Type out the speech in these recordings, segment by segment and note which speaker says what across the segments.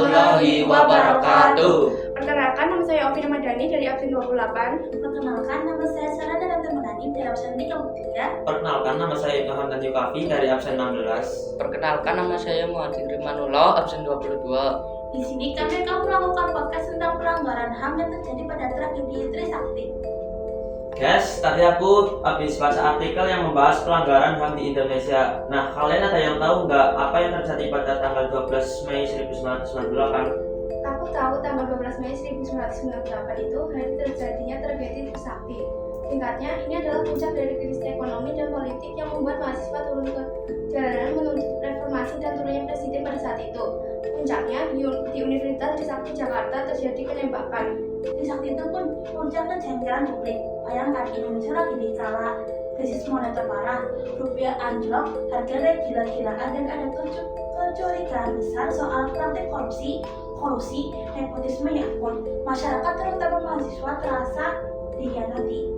Speaker 1: warahmatullahi wabarakatuh.
Speaker 2: Perkenalkan, nama saya Ovi Ramadhani dari absen 28.
Speaker 3: Perkenalkan, nama saya Sarah dan Temanani dari absen 33.
Speaker 1: Perkenalkan, nama saya Ibnu Hamdan Yukafi dari absen 16.
Speaker 4: Perkenalkan, nama saya Muhammad Rimanullah, absen 22.
Speaker 3: Di sini kami akan melakukan podcast tentang pelanggaran HAM yang terjadi pada tragedi Trisakti.
Speaker 1: Guys, tadi aku habis baca artikel yang membahas pelanggaran HAM di Indonesia. Nah, kalian ada yang tahu nggak apa yang terjadi pada tanggal 12 Mei 1998?
Speaker 2: Aku tahu tanggal 12 Mei 1998 itu hari terjadinya tragedi Trisakti. Singkatnya, ini adalah puncak dari krisis ekonomi dan politik yang membuat mahasiswa turun ke jalanan menuntut reformasi dan turunnya presiden pada saat itu. Puncaknya, di Universitas Trisakti Jakarta terjadi penembakan.
Speaker 3: Trisakti itu pun puncak kejengkelan publik. Bayangkan Indonesia lagi di kala krisis moneter parah, rupiah anjlok, harga naik gila-gilaan dan ada kecurigaan besar soal praktik kolusi, nepotisme yang pun masyarakat terutama mahasiswa terasa dikhianati.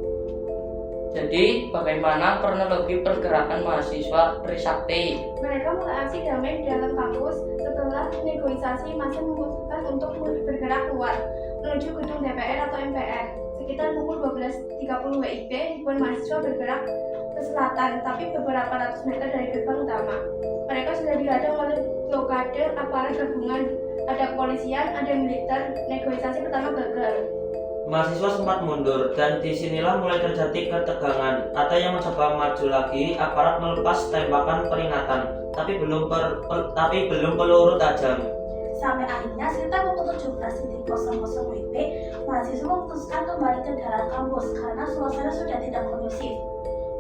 Speaker 4: Jadi, bagaimana kronologi pergerakan mahasiswa Trisakti?
Speaker 2: Mereka mulai aksi damai di dalam kampus setelah negosiasi masa memutuskan untuk bergerak keluar menuju gedung DPR atau MPR. Sekitar pukul 12.30 WIB, ribuan mahasiswa bergerak ke selatan, tapi beberapa ratus meter dari gerbang utama. Mereka sudah dihadang oleh blokade aparat gabungan, ada kepolisian, ada militer. Negosiasi pertama gagal.
Speaker 1: Mahasiswa sempat mundur dan disinilah mulai terjadi ketegangan. Ada yang mencoba maju lagi, aparat melepas tembakan peringatan, tapi belum peluru tajam.
Speaker 3: Sampai akhirnya sekitar pukul 17.00 WIB, mahasiswa memutuskan kembali ke dalam kampus karena suasana sudah tidak kondusif.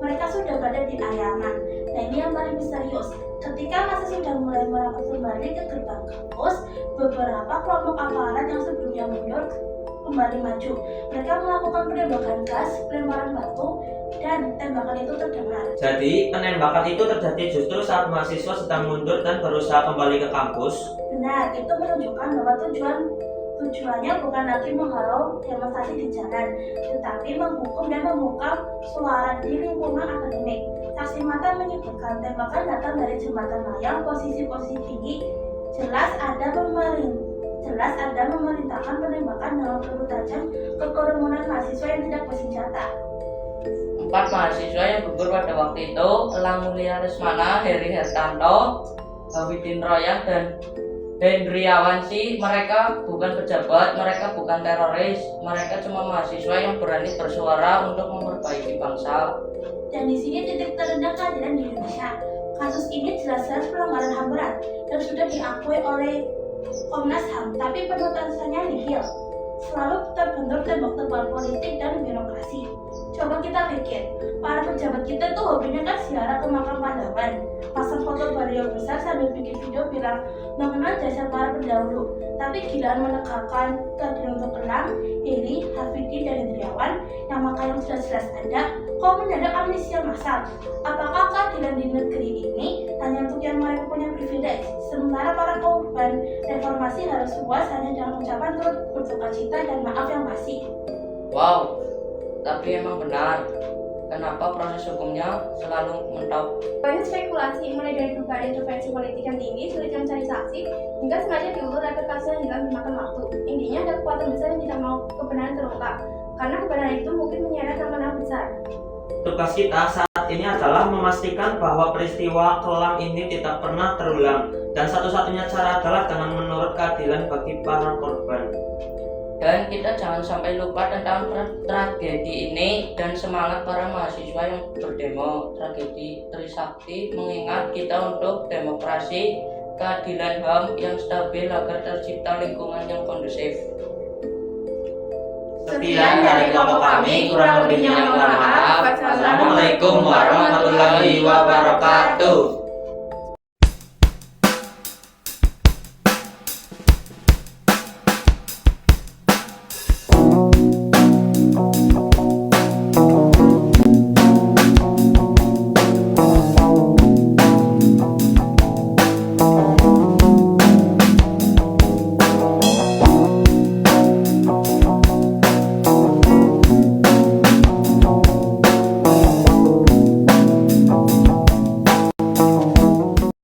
Speaker 3: Mereka sudah berada di Ayaman. Nah, ini yang paling misterius. Ketika masa sudah mulai merapat kembali ke gerbang kampus, beberapa kelompok aparat yang sebelumnya mundur kembali maju. Mereka melakukan penembakan gas, pelemparan batu, dan tembakan itu terdengar.
Speaker 1: Jadi, penembakan itu terjadi justru saat mahasiswa sedang mundur dan berusaha kembali ke kampus.
Speaker 3: Benar, itu menunjukkan bahwa tujuannya bukan lagi menghalau demonstrasi di jalan, tetapi menghukum dan membuka suara di lingkungan akademik. Saksi mata menyebutkan tembakan datang dari jembatan layang, posisi tinggi. Jelas ada memerintahkan penembakan dengan peluru tajam ke kerumunan mahasiswa yang tidak bersenjata.
Speaker 4: 4 mahasiswa yang gugur pada waktu itu, Elang Mulia Lesmana, Heri Hertanto, Hawidin Royan, dan Hendriawansi. Mereka bukan pejabat, mereka bukan teroris, mereka cuma mahasiswa yang berani bersuara untuk memperbaiki bangsa.
Speaker 3: Dan di sini titik terendah keadilan di Indonesia. Kasus ini jelas-jelas pelanggaran HAM berat dan sudah diakui oleh Komnas HAM, tapi penuntasannya nihil. Selalu terbentur tembok tebal politik dan birokrasi. Coba kita pikir, para pejabat kita tuh hobinya kan ziarah ke makam pahlawan, pasang foto beliau besar sambil bikin video bilang mengenal jasa para pendahulu. Tapi gilaan menegakkan keadilan untuk Elang, Heri, Hafidi, dan Hendriawan yang makanya sudah jelas ada, kok mendadak amnesia massal? Apakah keadilan di negeri ini hanya untuk yang mereka punya privilege, sementara para korban reformasi harus puas hanya dengan ucapan turut berduka cita dan maaf yang basi?
Speaker 4: Wow, tapi emang benar. Kenapa proses hukumnya selalu mentok?
Speaker 2: Banyak spekulasi, mulai dari dugaan intervensi politik yang tinggi, sulit mencari saksi, hingga sengaja diulur agar kasusnya hilang dimakan waktu. Intinya ada kekuatan besar yang tidak mau kebenaran terungkap, karena kebenaran itu mungkin menyeret nama-nama besar.
Speaker 1: Tugas kita saat ini adalah memastikan bahwa peristiwa kelam ini tidak pernah terulang, dan satu-satunya cara adalah dengan menurut keadilan bagi para korban.
Speaker 4: Dan kita jangan sampai lupa tentang tragedi ini dan semangat para mahasiswa yang berdemo. Tragedi Trisakti mengingat kita untuk demokrasi, keadilan HAM yang stabil agar tercipta lingkungan yang kondusif.
Speaker 1: Sekian dari kelompok kami, kurang lebihnya mohon maaf. Wassalamualaikum warahmatullahi wabarakatuh.